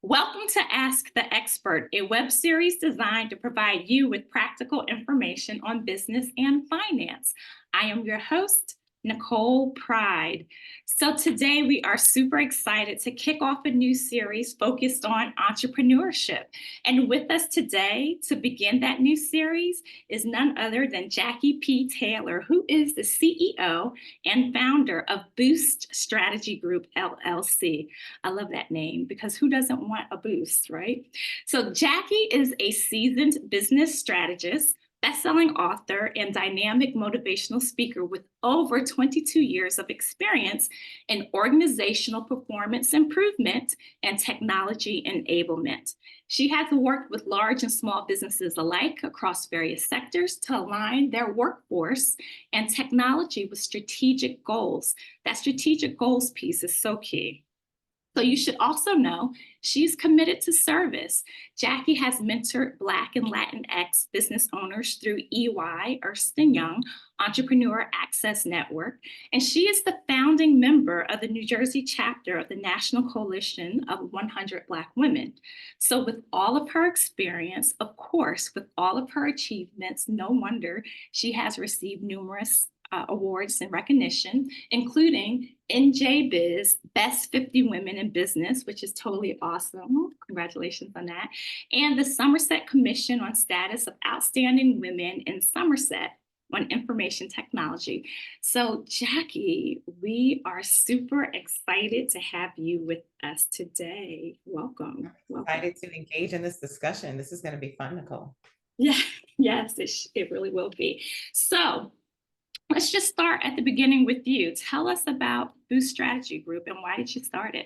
Welcome to Ask the Expert, a web series designed to provide you with practical information on business and finance. I am your host, Nicole Pride. So, today we are super excited to kick off a new series focused on entrepreneurship. And with us today to begin that new series is none other than Jackie P. Taylor, who is the CEO and founder of Boost Strategy Group, LLC. I love that name because who doesn't want a boost, right? So, Jackie is a seasoned business strategist, best-selling author, and dynamic motivational speaker with over 22 years of experience in organizational performance improvement and technology enablement. She has worked with large and small businesses alike across various sectors to align their workforce and technology with strategic goals. That strategic goals piece is so key. So you should also know she's committed to service. Jackie has mentored Black and Latinx business owners through EY, Ernst& Young, Entrepreneur Access Network, and she is the founding member of the New Jersey chapter of the National Coalition of 100 Black Women. So with all of her experience, of course, with all of her achievements, no wonder she has received numerous awards and recognition, including NJBiz Best 50 Women in Business, which is totally awesome. Congratulations on that. And the Somerset Commission on Status of Outstanding Women in Somerset on Information Technology. So, Jackie, we are super excited to have you with us today. Welcome. I'm excited to engage in this discussion. This is going to be fun, Nicole. Yeah, yes, it really will be. So, let's just start at the beginning with you. Tell us about Boost Strategy Group and why did you start it?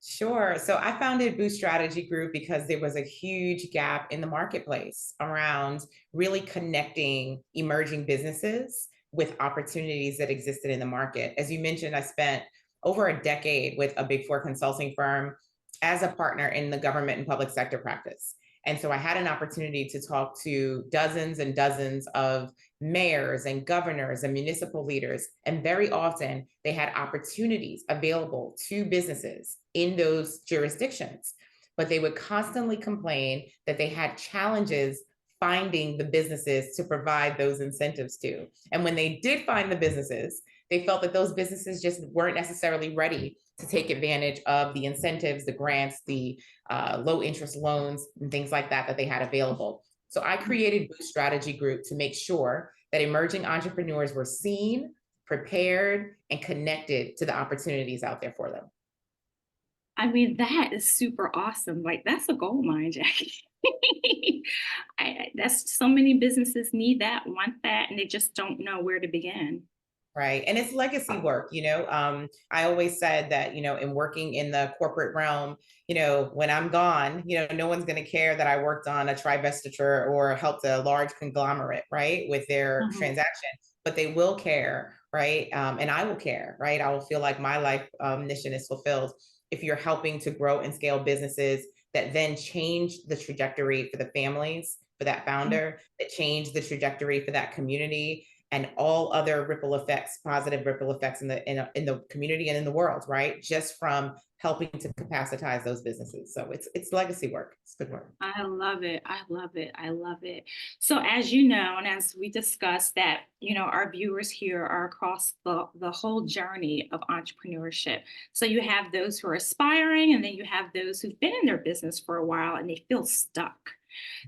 Sure. So I founded Boost Strategy Group because there was a huge gap in the marketplace around really connecting emerging businesses with opportunities that existed in the market. As you mentioned, I spent over a decade with a Big Four consulting firm as a partner in the government and public sector practice. And so I had an opportunity to talk to dozens and dozens of mayors and governors and municipal leaders. And very often they had opportunities available to businesses in those jurisdictions. But they would constantly complain that they had challenges finding the businesses to provide those incentives to. And when they did find the businesses, they felt that those businesses just weren't necessarily ready to take advantage of the incentives, the grants, the low interest loans, and things like that that they had available. So I created Boost Strategy Group to make sure that emerging entrepreneurs were seen, prepared, and connected to the opportunities out there for them. I mean, that is super awesome. Like, that's a gold mine, Jackie. That's so many businesses need that, want that, and they just don't know where to begin. Right. And it's legacy work. I always said that, in working in the corporate realm, when I'm gone, no one's going to care that I worked on a trivestiture or helped a large conglomerate, right, with their Mhm. transaction, but they will care, right? And I will care, right? I will feel like my life mission is fulfilled if you're helping to grow and scale businesses that then change the trajectory for the families, for that founder, that change the trajectory for that community and all other ripple effects, positive ripple effects in the community and in the world, right? Just from helping to capacitize those businesses. So it's legacy work. It's good work. I love it. I love it. I love it. So, as you know, and as we discussed, that our viewers here are across the whole journey of entrepreneurship. So you have those who are aspiring, and then you have those who've been in their business for a while and they feel stuck.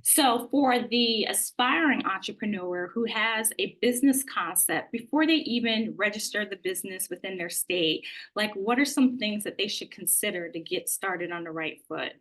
So, for the aspiring entrepreneur who has a business concept before they even register the business within their state, like what are some things that they should consider to get started on the right foot?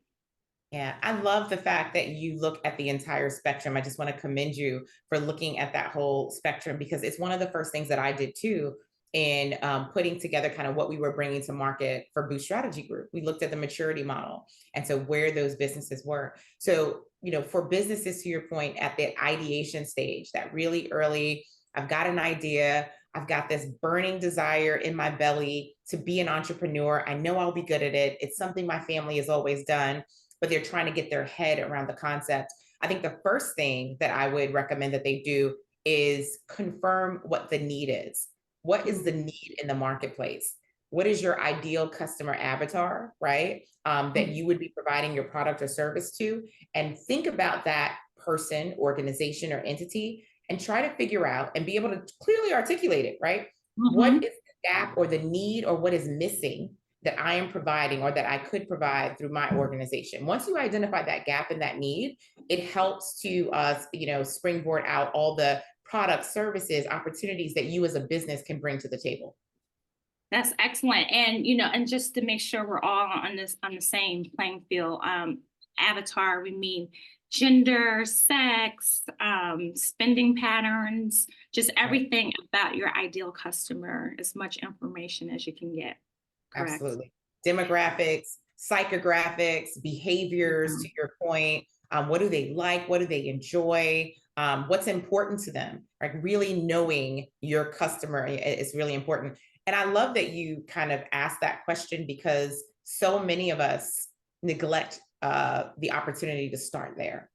Yeah, I love the fact that you look at the entire spectrum. I just want to commend you for looking at that whole spectrum because it's one of the first things that I did too in putting together kind of what we were bringing to market for Boost Strategy Group. We looked at the maturity model and so where those businesses were. So, for businesses, to your point, at the ideation stage, that really early, I've got an idea, I've got this burning desire in my belly to be an entrepreneur. I know I'll be good at it. It's something my family has always done, but they're trying to get their head around the concept. I think the first thing that I would recommend that they do is confirm what the need is. What is the need in the marketplace? what is your ideal customer avatar, right? That you would be providing your product or service to, and think about that person, organization, or entity, and try to figure out and be able to clearly articulate it, right? What Mhm. is the gap or the need or what is missing that I am providing or that I could provide through my organization? Once you identify that gap and that need, it helps to springboard out all the products, services, opportunities that you as a business can bring to the table. That's excellent. And and just to make sure we're all on the same playing field, avatar, we mean gender, sex, spending patterns, just Right. everything about your ideal customer, as much information as you can get. Correct. Absolutely. Demographics, psychographics, behaviors, to Mhm. your point. What do they like? What do they enjoy? What's important to them? Like really knowing your customer is really important. And I love that you kind of asked that question because so many of us neglect the opportunity to start there.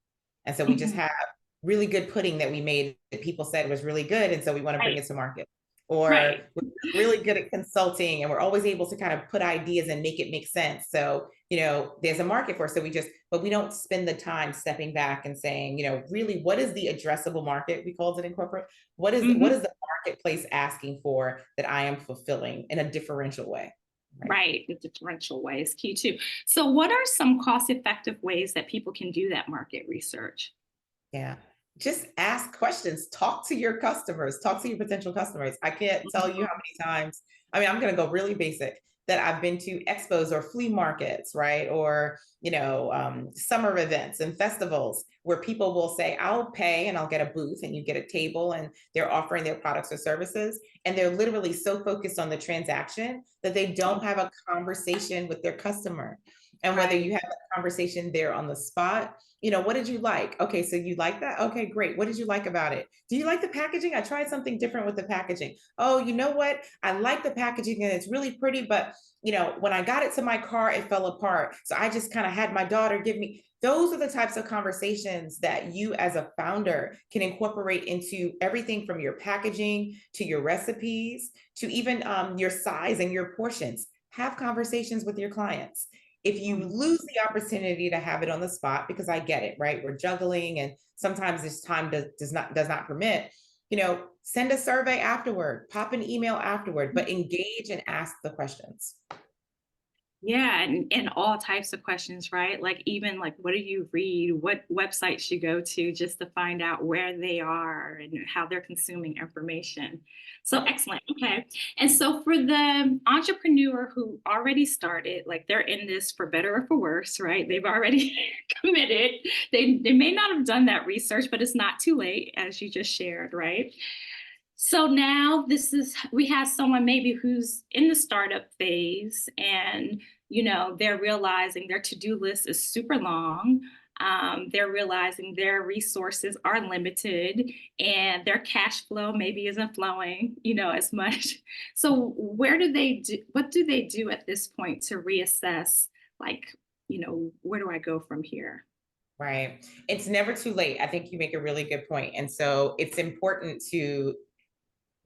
And so we just Mhm. have really good pudding that we made that people said was really good. And so we want to bring Right. it to market. Or Right. really good at consulting and we're always able to kind of put ideas and make it make sense. So, there's a market for it. So but we don't spend the time stepping back and saying, really, what is the addressable market? We called it in corporate. What Mhm. is the marketplace asking for that I am fulfilling in a differential way? Right. Right. The differential way is key too. So, what are some cost effective ways that people can do that market research? Yeah. Just ask questions, talk to your customers, talk to your potential customers. I can't tell you how many times, I mean, I'm going to go really basic, that I've been to expos or flea markets, right? Or, summer events and festivals where people will say, I'll pay and I'll get a booth and you get a table and they're offering their products or services. And they're literally so focused on the transaction that they don't have a conversation with their customer. And whether Right. you have that conversation there on the spot, what did you like? Okay, so you like that? Okay, great. What did you like about it? Do you like the packaging? I tried something different with the packaging. Oh, you know what? I like the packaging and it's really pretty, but when I got it to my car, it fell apart. So I just kind of had my daughter give me. Those are the types of conversations that you as a founder can incorporate into everything from your packaging to your recipes to even your size and your portions. Have conversations with your clients. If you Mhm. lose the opportunity to have it on the spot, because I get it, right? We're juggling and sometimes this time does not permit, send a survey afterward, pop an email afterward, but engage and ask the questions. Yeah, and all types of questions, right? Like even like what do you read? What websites you go to just to find out where they are and how they're consuming information. So Right. excellent. Okay. And so for the entrepreneur who already started, like they're in this for better or for worse, right? They've already committed. They may not have done that research, but it's not too late, as you just shared, right? So now we have someone maybe who's in the startup phase and they're realizing their to-do list is super long. They're realizing their resources are limited and their cash flow maybe isn't flowing, as much. So what do they do at this point to reassess like, where do I go from here? Right. It's never too late. I think you make a really good point. And so it's important to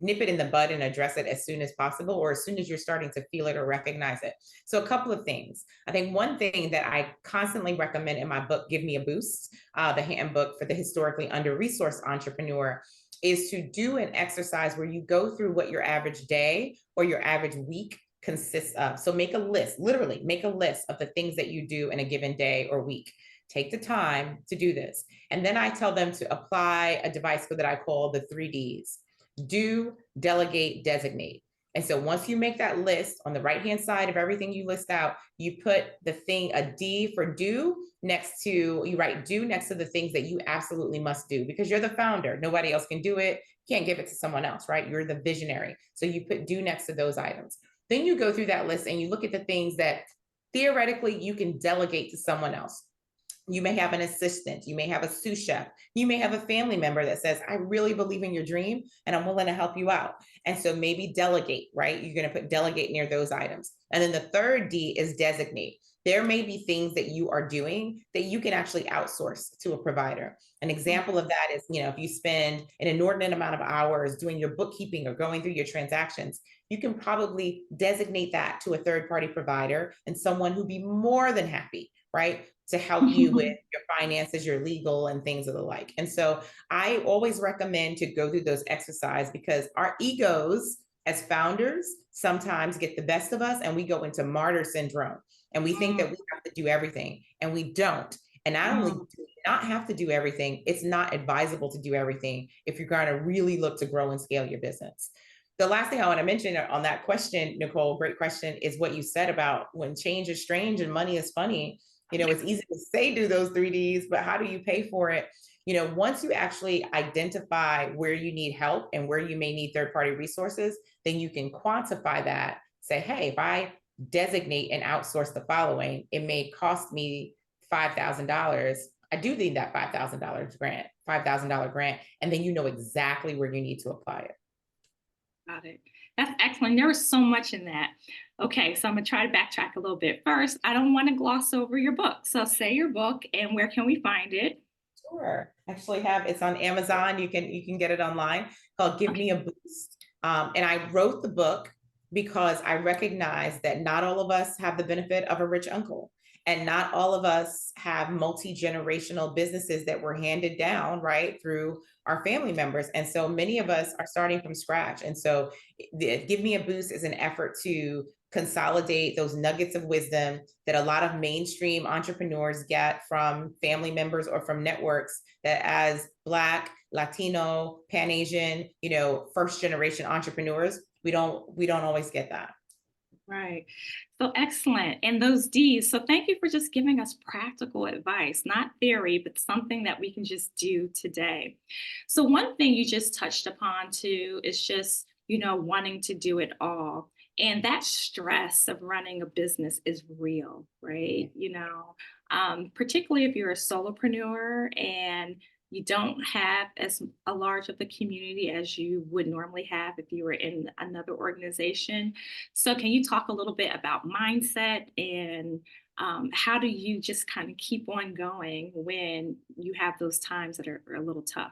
nip it in the bud and address it as soon as possible or as soon as you're starting to feel it or recognize it. So a couple of things. I think one thing that I constantly recommend in my book, Give Me a Boost, the handbook for the historically under-resourced entrepreneur, is to do an exercise where you go through what your average day or your average week consists of. So make a list, literally make a list of the things that you do in a given day or week. Take the time to do this. And then I tell them to apply a device that I call the 3Ds: do, delegate, designate. And so once you make that list on the right hand side of everything you list out, you put the thing, a D for do, you write do next to the things that you absolutely must do because you're the founder. Nobody else can do it. You can't give it to someone else, right? You're the visionary. So you put do next to those items. Then you go through that list and you look at the things that theoretically you can delegate to someone else. You may have an assistant, you may have a sous chef, you may have a family member that says, I really believe in your dream and I'm willing to help you out. And so maybe delegate, right? You're going to put delegate near those items. And then the third D is designate. There may be things that you are doing that you can actually outsource to a provider. An example of that is, if you spend an inordinate amount of hours doing your bookkeeping or going through your transactions, you can probably designate that to a third-party provider and someone who'd be more than happy, right, to help you with your finances, your legal, and things of the like. And so I always recommend to go through those exercises because our egos as founders sometimes get the best of us and we go into martyr syndrome and we think that we have to do everything and we don't. And not only do we not have to do everything, it's not advisable to do everything if you're going to really look to grow and scale your business. The last thing I want to mention on that question, Nicole, great question, is what you said about when change is strange and money is funny. You know, it's easy to say do those 3Ds, but how do you pay for it? You know, once you actually identify where you need help and where you may need third-party resources, then you can quantify that. Say, hey, if I designate and outsource the following, it may cost me $5,000. I do need that $5,000 grant, and then you know exactly where you need to apply it. Got it. That's excellent. There was so much in that. Okay, so I'm gonna try to backtrack a little bit. First, I don't want to gloss over your book. So say your book and where can we find it? Sure. Actually have it's on Amazon. You can get it online called Give Okay. Me a Boost. And I wrote the book because I recognize that not all of us have the benefit of a rich uncle. And not all of us have multi-generational businesses that were handed down, right, through our family members. And so many of us are starting from scratch. And so Give Me a Boost is an effort to consolidate those nuggets of wisdom that a lot of mainstream entrepreneurs get from family members or from networks that as Black, Latino, Pan Asian, you know, first generation entrepreneurs, we don't always get that. Right. So excellent. And those D's. So thank you for just giving us practical advice, not theory, but something that we can just do today. So one thing you just touched upon too is just, wanting to do it all. And that stress of running a business is real, right? Particularly if you're a solopreneur and you don't have as a large of the community as you would normally have if you were in another organization. So, can you talk a little bit about mindset and how do you just kind of keep on going when you have those times that are a little tough?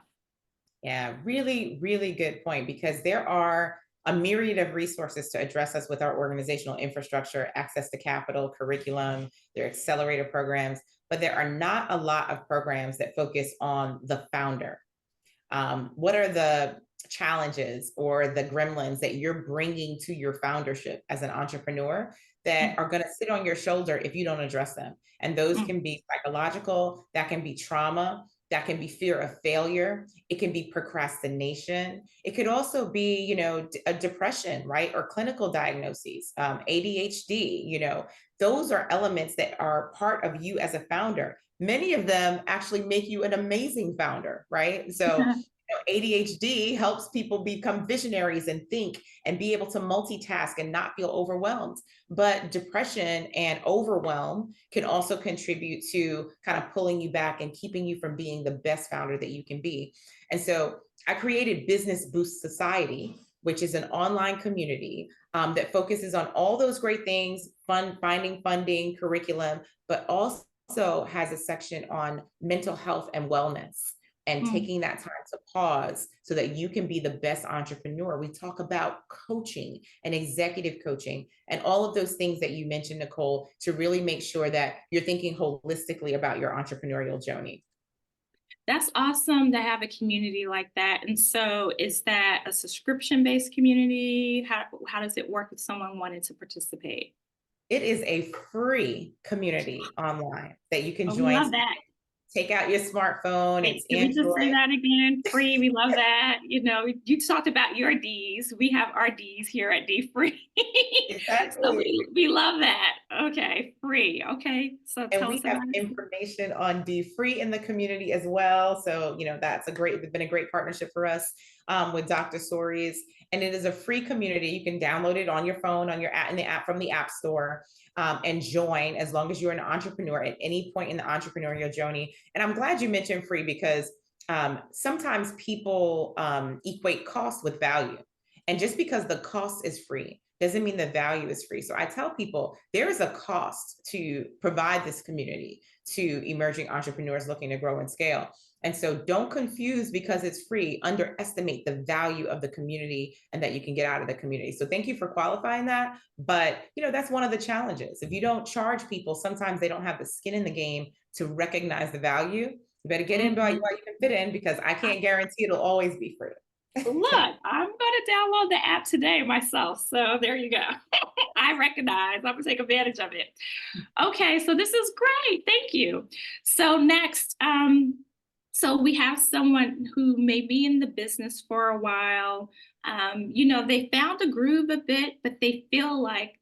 Yeah, really, really good point because there are a myriad of resources to address us with our organizational infrastructure, access to capital, curriculum, their accelerator programs, but there are not a lot of programs that focus on the founder. What are the challenges or the gremlins that you're bringing to your foundership as an entrepreneur that are going to sit on your shoulder if you don't address them? And those Mm, can be psychological, that can be trauma, that can be fear of failure, it can be procrastination, it could also be, a depression, right, or clinical diagnoses, ADHD. Those are elements that are part of you as a founder. Many of them actually make you an amazing founder, right? So ADHD helps people become visionaries and think and be able to multitask and not feel overwhelmed. But depression and overwhelm can also contribute to kind of pulling you back and keeping you from being the best founder that you can be. And so I created Business Boost Society, which is an online community that focuses on all those great things, finding funding, curriculum, but also has a section on mental health and wellness and mm. taking that time to pause so that you can be the best entrepreneur. We talk about coaching and executive coaching and all of those things that you mentioned, Nicole, to really make sure that you're thinking holistically about your entrepreneurial journey. That's awesome to have a community like that. And so, is that a subscription-based community? How does it work if someone wanted to participate? It is a free community online that you can Oh, we join. love that. Take out your smartphone, Wait, it's can we just say Android. that again? Free. We love that. You talked about your D's. We have our D's here at D Free. So Exactly. we love that. Okay, free. Okay. So And tell we us have about it. information on D Free in the community as well. So, that's been a great partnership for us with Dr. Sories. And it is a free community. You can download it on your phone, on your app, in the app from the App Store, and join as long as you're an entrepreneur at any point in the entrepreneurial journey. And I'm glad you mentioned free because sometimes people equate cost with value. And just because the cost is free doesn't mean the value is free. So I tell people there is a cost to provide this community to emerging entrepreneurs looking to grow and scale. And so don't confuse because it's free, underestimate the value of the community and that you can get out of the community. So thank you for qualifying that. But that's one of the challenges. If you don't charge people, sometimes they don't have the skin in the game to recognize the value. You better get in while you can fit in, because I can't guarantee it'll always be free. Look, I'm going to download the app today myself. So there you go. I recognize. I'm going to take advantage of it. Okay, so this is great. Thank you. So next, so we have someone who may be in the business for a while. They found a groove a bit, but they feel like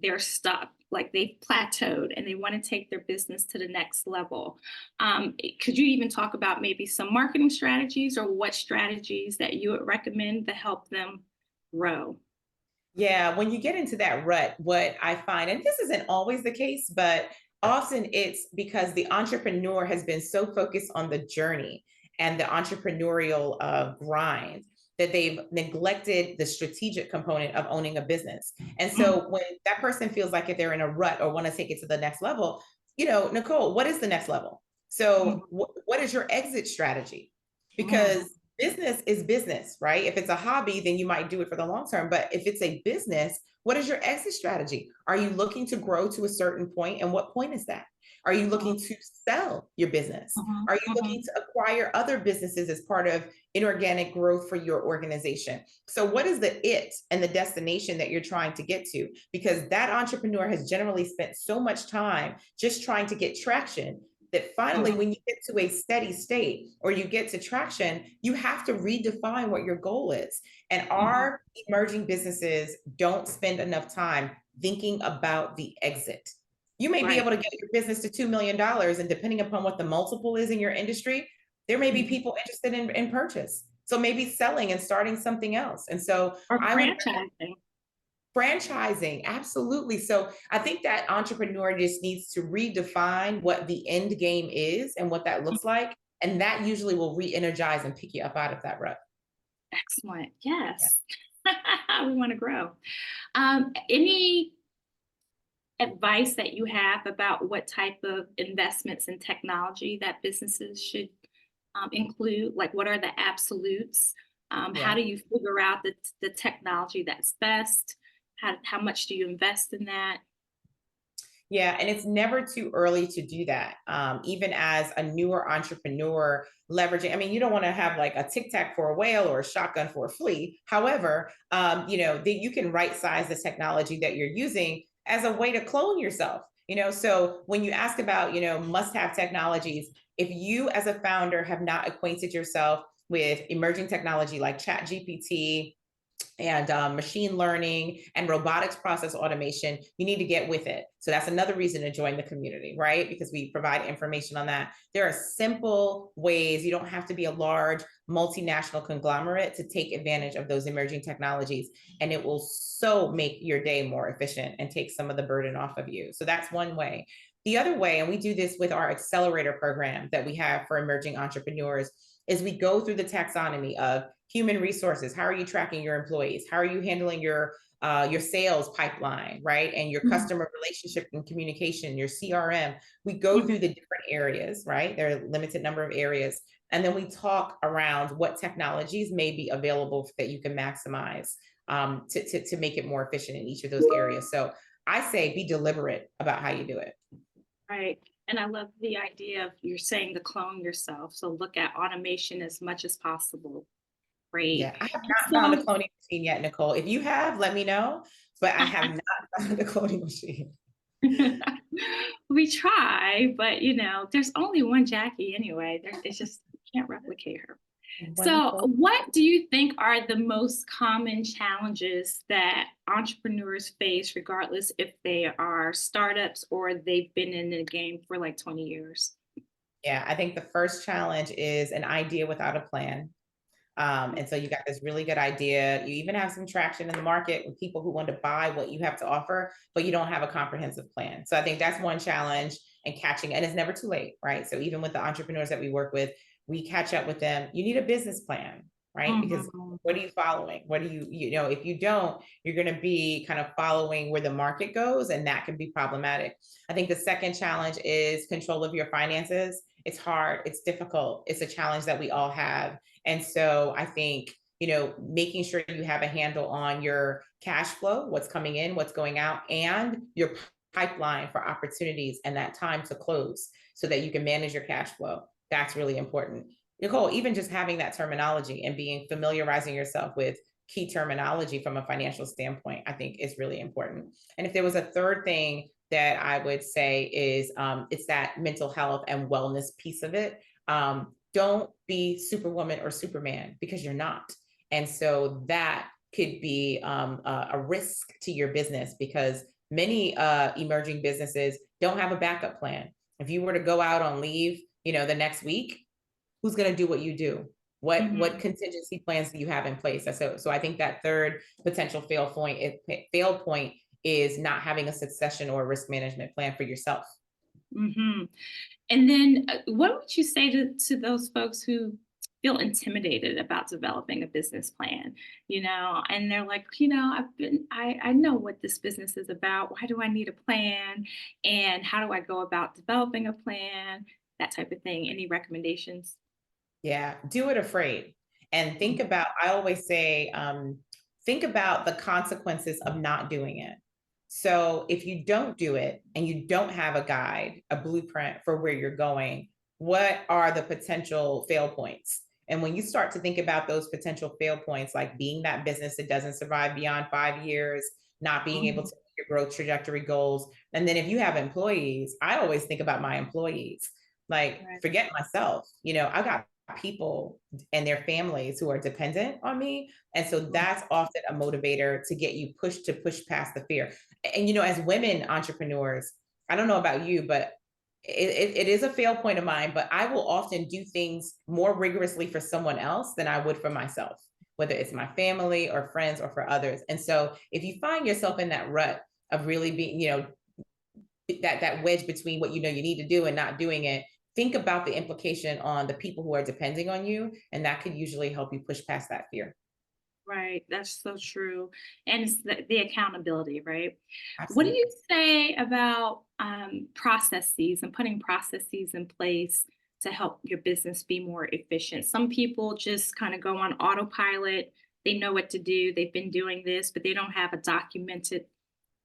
they're stuck, like they've plateaued and they want to take their business to the next level. Could you even talk about maybe some marketing strategies or what strategies that you would recommend to help them grow? Yeah, when you get into that rut, what I find, and this isn't always the case, but often it's because the entrepreneur has been so focused on the journey and the entrepreneurial grind that they've neglected the strategic component of owning a business. And so when that person feels like if they're in a rut or want to take it to the next level, Nicole, what is the next level? So what is your exit strategy? Because business is business, right? If it's a hobby, then you might do it for the long term. But if it's a business, what is your exit strategy? Are you looking to grow to a certain point? And what point is that? Are you looking to sell your business? Are you looking to acquire other businesses as part of inorganic growth for your organization? So what is the it and the destination that you're trying to get to? Because that entrepreneur has generally spent so much time just trying to get traction that finally, when you get to a steady state or you get to traction, you have to redefine what your goal is. And our emerging businesses don't spend enough time thinking about the exit. You may be able to get your business to $2 million, and depending upon what the multiple is in your industry, there may be people interested in purchase. So maybe selling and starting something else. And so Or I would franchising. franchising, absolutely. So I think that entrepreneur just needs to redefine what the end game is and what that looks like. And that usually will re-energize and pick you up out of that rut. Excellent. Yeah. Yes. We want to grow. Any advice that you have about what type of investments in technology that businesses should include? Like, what are the absolutes? How Yeah. do you figure out the technology that's best? How much do you invest in that? Yeah, and it's never too early to do that. Even as a newer entrepreneur, leveraging, I mean, you don't want to have like a tic tac for a whale or a shotgun for a flea. However, that you can right size the technology that you're using as a way to clone yourself. So when you ask about, must have technologies, if you as a founder have not acquainted yourself with emerging technology like Chat GPT, and machine learning and robotics process automation, you need to get with it. So that's another reason to join the community, right? Because we provide information on that. There are simple ways. You don't have to be a large multinational conglomerate to take advantage of those emerging technologies. And it will so make your day more efficient and take some of the burden off of you. So that's one way. The other way, and we do this with our accelerator program that we have for emerging entrepreneurs, is we go through the taxonomy of human resources. How are you tracking your employees? How are you handling your sales pipeline, right? And your customer relationship and communication, your CRM. We go through the different areas, right? There are a limited number of areas. And then we talk around what technologies may be available that you can maximize to make it more efficient in each of those areas. So I say be deliberate about how you do it. Right. And I love the idea of you're saying to clone yourself. So look at automation as much as possible. Great. Yeah, I have not found a So cloning machine yet, Nicole. If you have, let me know. But I have not found a cloning machine. we try, but there's only one Jackie anyway. It's just you can't replicate her. So, Wonderful. what do you think are the most common challenges that entrepreneurs face, regardless if they are startups or they've been in the game for like 20 years? Yeah, I think the first challenge is an idea without a plan. And so you got this really good idea. You even have some traction in the market with people who want to buy what you have to offer, but you don't have a comprehensive plan. So I think that's one challenge, and catching, and it's never too late, right? So even with the entrepreneurs that we work with, we catch up with them. You need a business plan. right? Because Mhm. what are you following? What do if you don't, you're going to be kind of following where the market goes, and that can be problematic. I think the second challenge is control of your finances. It's hard, it's difficult, it's a challenge that we all have. And so I think, making sure you have a handle on your cash flow, what's coming in, what's going out, and your pipeline for opportunities and that time to close so that you can manage your cash flow. That's really important. Nicole, even just having that terminology and familiarizing yourself with key terminology from a financial standpoint, I think is really important. And if there was a third thing that I would say is it's that mental health and wellness piece of it. Don't be Superwoman or Superman, because you're not. And so that could be a risk to your business, because many emerging businesses don't have a backup plan. If you were to go out on leave, the next week, who's going to do what you do? What contingency plans do you have in place? So I think that third potential fail point is not having a succession or risk management plan for yourself. Mhm. And then, what would you say to those folks who feel intimidated about developing a business plan? And they're like, I know what this business is about. Why do I need a plan? And how do I go about developing a plan? That type of thing. Any recommendations? Yeah, do it afraid. And think about, I always say, think about the consequences of not doing it. So if you don't do it and you don't have a guide, a blueprint for where you're going, what are the potential fail points? And when you start to think about those potential fail points, like being that business that doesn't survive beyond 5 years, not being able Mhm. to meet your growth trajectory goals. And then if you have employees, I always think about my employees. Like, Right. forget myself. I got people and their families who are dependent on me. And so that's often a motivator to get you to push past the fear. And, as women entrepreneurs, I don't know about you, but it is a fail point of mine, but I will often do things more rigorously for someone else than I would for myself, whether it's my family or friends or for others. And so if you find yourself in that rut of really being, that wedge between what you need to do and not doing it, think about the implication on the people who are depending on you, and that could usually help you push past that fear. Right. That's so true. And it's the accountability, right? What do Absolutely. you say about processes and putting processes in place to help your business be more efficient? Some people just kind of go on autopilot. They know what to do. They've been doing this, but they don't have a documented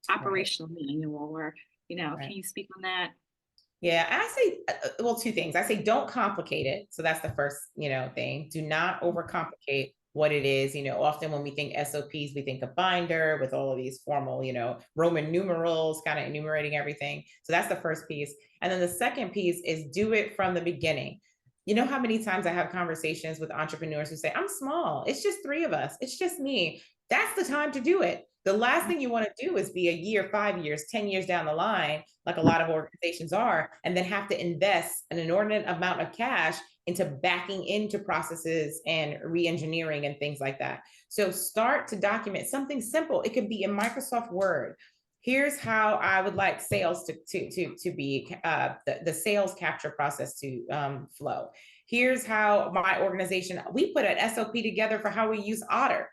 Right. operational manual can Right. you speak on that? Yeah, I say, well, two things. I say, don't complicate it. So that's the first, thing. Do not overcomplicate what it is. Often when we think SOPs, we think a binder with all of these formal, Roman numerals, kind of enumerating everything. So that's the first piece. And then the second piece is do it from the beginning. You know how many times I have conversations with entrepreneurs who say, I'm small. It's just three of us. It's just me. That's the time to do it. The last thing you want to do is be a year, 5 years, 10 years down the line, like a lot of organizations are, and then have to invest an inordinate amount of cash into backing into processes and re-engineering and things like that. So start to document something simple. It could be in Microsoft Word. Here's how I would like sales to be the sales capture process to flow. Here's how my organization, we put an SOP together for how we use Otter,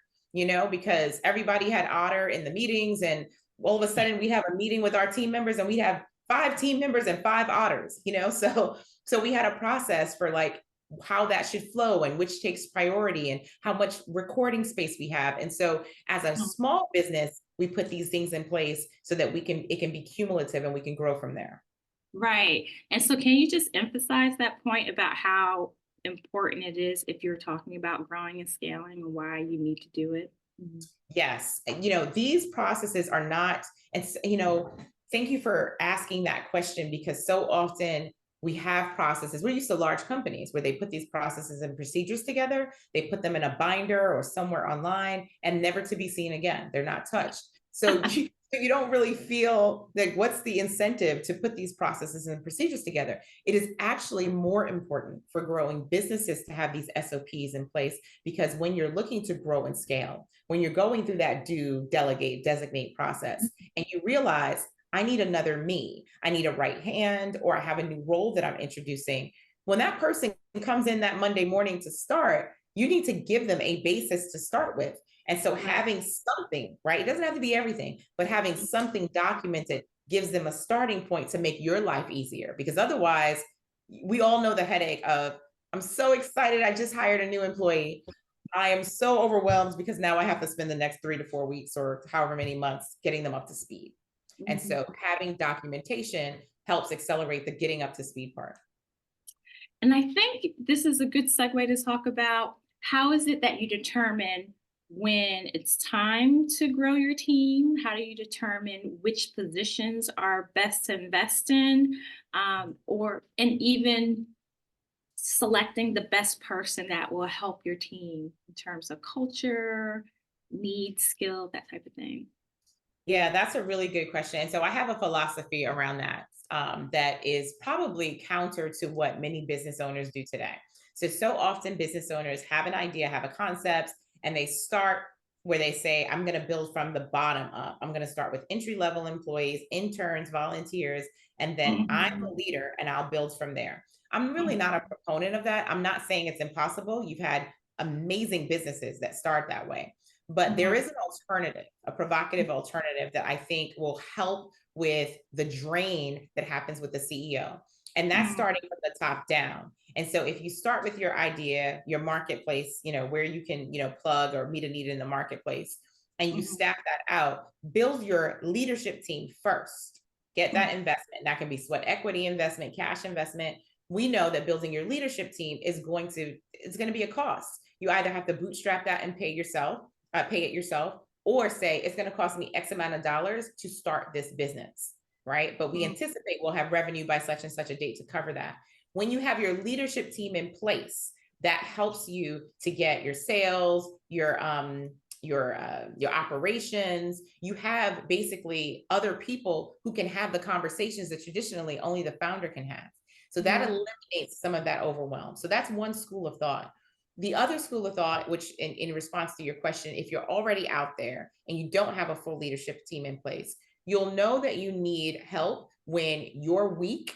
because everybody had Otter in the meetings, and all of a sudden we have a meeting with our team members and we have 5 team members and 5 Otters, so we had a process for like how that should flow and which takes priority and how much recording space we have. And so as a small business, we put these things in place so that it can be cumulative and we can grow from there. Right. And so can you just emphasize that point about how important it is if you're talking about growing and scaling and why you need to do it? Mhm. Yes. These processes are not, and, thank you for asking that question, because so often we have processes. We're used to large companies where they put these processes and procedures together, they put them in a binder or somewhere online and never to be seen again. They're not touched. So you don't really feel like, what's the incentive to put these processes and procedures together? It is actually more important for growing businesses to have these SOPs in place, because when you're looking to grow and scale, when you're going through that do, delegate, designate process, and you realize, I need another me, I need a right hand, or I have a new role that I'm introducing. When that person comes in that Monday morning to start, you need to give them a basis to start with. And so Right. having something, right? It doesn't have to be everything, but having something documented gives them a starting point to make your life easier. Because otherwise, we all know the headache of, I'm so excited. I just hired a new employee. I am so overwhelmed because now I have to spend the next 3 to 4 weeks or however many months getting them up to speed. And Mhm. so having documentation helps accelerate the getting up to speed part. And I think this is a good segue to talk about how is it that you determine when it's time to grow your team? How do you determine which positions are best to invest in? Or, and even selecting the best person that will help your team in terms of culture, needs, skill, that type of thing. Yeah, that's a really good question. And so I have a philosophy around that that is probably counter to what many business owners do today. So often business owners have an idea, have a concept, and they start where they say, I'm going to build from the bottom up. I'm going to start with entry level employees, interns, volunteers, and then I'm the Mhm, leader and I'll build from there. I'm really not a mhm, proponent of that. I'm not saying it's impossible. You've had amazing businesses that start that way. But there mhm, is an alternative, a provocative alternative that I think will help with the drain that happens with the CEO. And that's mhm, starting from the top down. And so if you start with your idea, your marketplace, where you can, plug or meet a need in the marketplace, and you mhm, staff that out, build your leadership team first. Get mhm, that investment. That can be sweat equity investment, cash investment. We know that building your leadership team it's going to be a cost. You either have to bootstrap that and pay it yourself, or say it's going to cost me X amount of dollars to start this business, right? But we mhm, anticipate we'll have revenue by such and such a date to cover that. When you have your leadership team in place, that helps you to get your sales, your operations. You have basically other people who can have the conversations that traditionally only the founder can have. So that yeah, eliminates some of that overwhelm. So that's one school of thought. The other school of thought, which in response to your question, if you're already out there and you don't have a full leadership team in place, you'll know that you need help when your week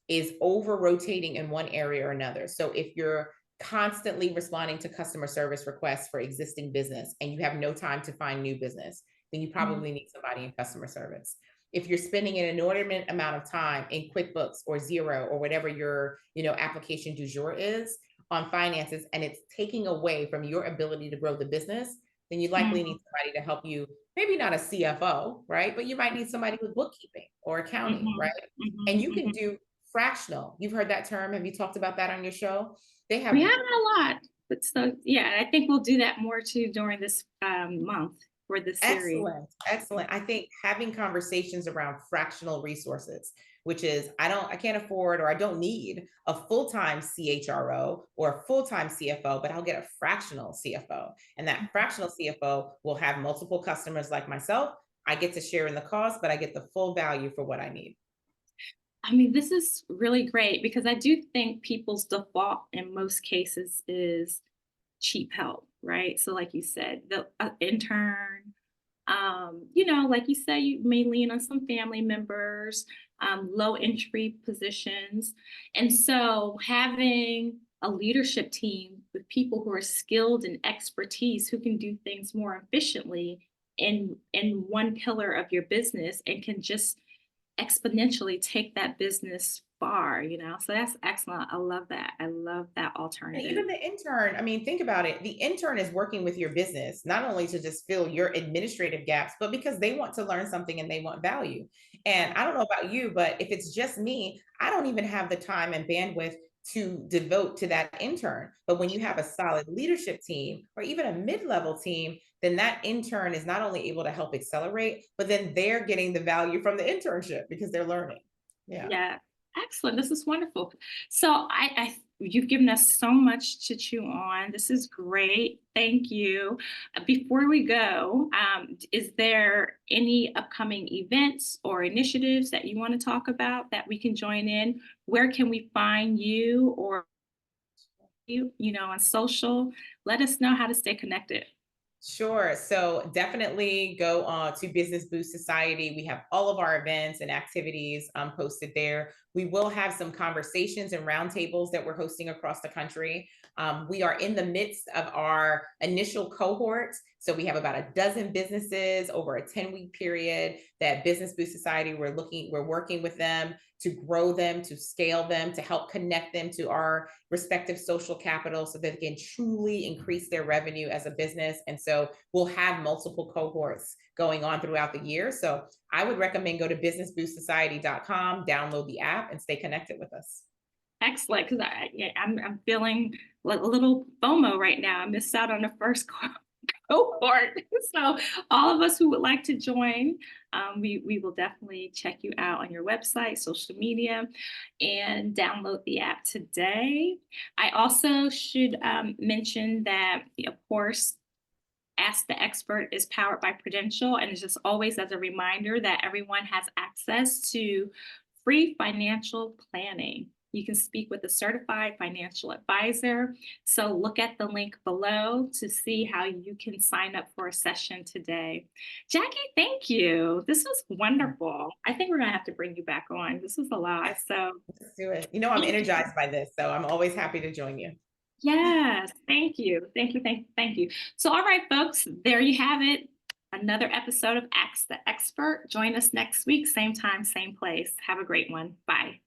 is over rotating in one area or another. So if you're constantly responding to customer service requests for existing business and you have no time to find new business, then you mhm, probably need somebody in customer service. If you're spending an inordinate amount of time in QuickBooks or Xero or whatever your application du jour is on finances, and it's taking away from your ability to grow the business, then you likely mhm, need somebody to help you. Maybe not a CFO, right? But you might need somebody with bookkeeping or accounting, right? mhm, And mhm, you can mhm. do fractional. You've heard that term. Have you talked about that on your show? They We have haven't a lot, but so yeah, I think we'll do that more too during this month for this series. excellent, excellent. I think having conversations around fractional resources, which is I can't afford or I don't need a full-time CHRO or a full-time CFO, but I'll get a fractional CFO. And that fractional CFO will have multiple customers like myself. I get to share in the cost, but I get the full value for what I need. I mean, this is really great because I do think people's default in most cases is cheap help, right? So, like you said, the intern, like you say, you may lean on some family members, low entry positions. And so, having a leadership team with people who are skilled and expertise who can do things more efficiently in one pillar of your business and can just exponentially take that business far. So that's excellent. I love that. I love that And alternative. even the intern, I mean, think about it. The intern is working with your business, not only to just fill your administrative gaps, but because they want to learn something and they want value. And Right. I don't know about you, but if it's just me, I don't even have the time and bandwidth to devote to that intern. But when you have a solid leadership team or even a mid level team, then that intern is not only able to help accelerate, but then they're getting the value from the internship because they're learning. Yeah. Yeah. Excellent. This is wonderful. So you've given us so much to chew on. This is great. Thank you. Before we go, is there any upcoming events or initiatives that you want to talk about that we can join in? Where can we find you or on social? Let us know how to stay connected. Sure. So definitely go on to Business Boost Society. We have all of our events and activities posted there. We will have some conversations and roundtables that we're hosting across the country. We are in the midst of our initial cohort. So we have about a dozen businesses over a 10-week period that Business Boost Society, we're working with them to grow them, to scale them, to help connect them to our respective social capital so that they can truly increase their revenue as a business. And so we'll have multiple cohorts going on throughout the year. So I would recommend go to businessboostsociety.com, download the app, and stay connected with us. Excellent, because I'm feeling a little FOMO right now. I missed out on the first cohort. So all of us who would like to join, we will definitely check you out on your website, social media, and download the app today. I also should mention that, of course, Ask the Expert is powered by Prudential, and it's just always as a reminder that everyone has access to free financial planning. You can speak with a certified financial advisor. So look at the link below to see how you can sign up for a session today. Jackie, thank you. This was wonderful. I think we're going to have to bring you back on. This was a lot. So Let's do it. You know, I'm thank you. energized by this, so I'm always happy to join you. Yes, thank you. Thank you. Thank you. So, all right, folks, there you have it. Another episode of Ask the Expert. Join us next week, same time, same place. Have a great one. Bye.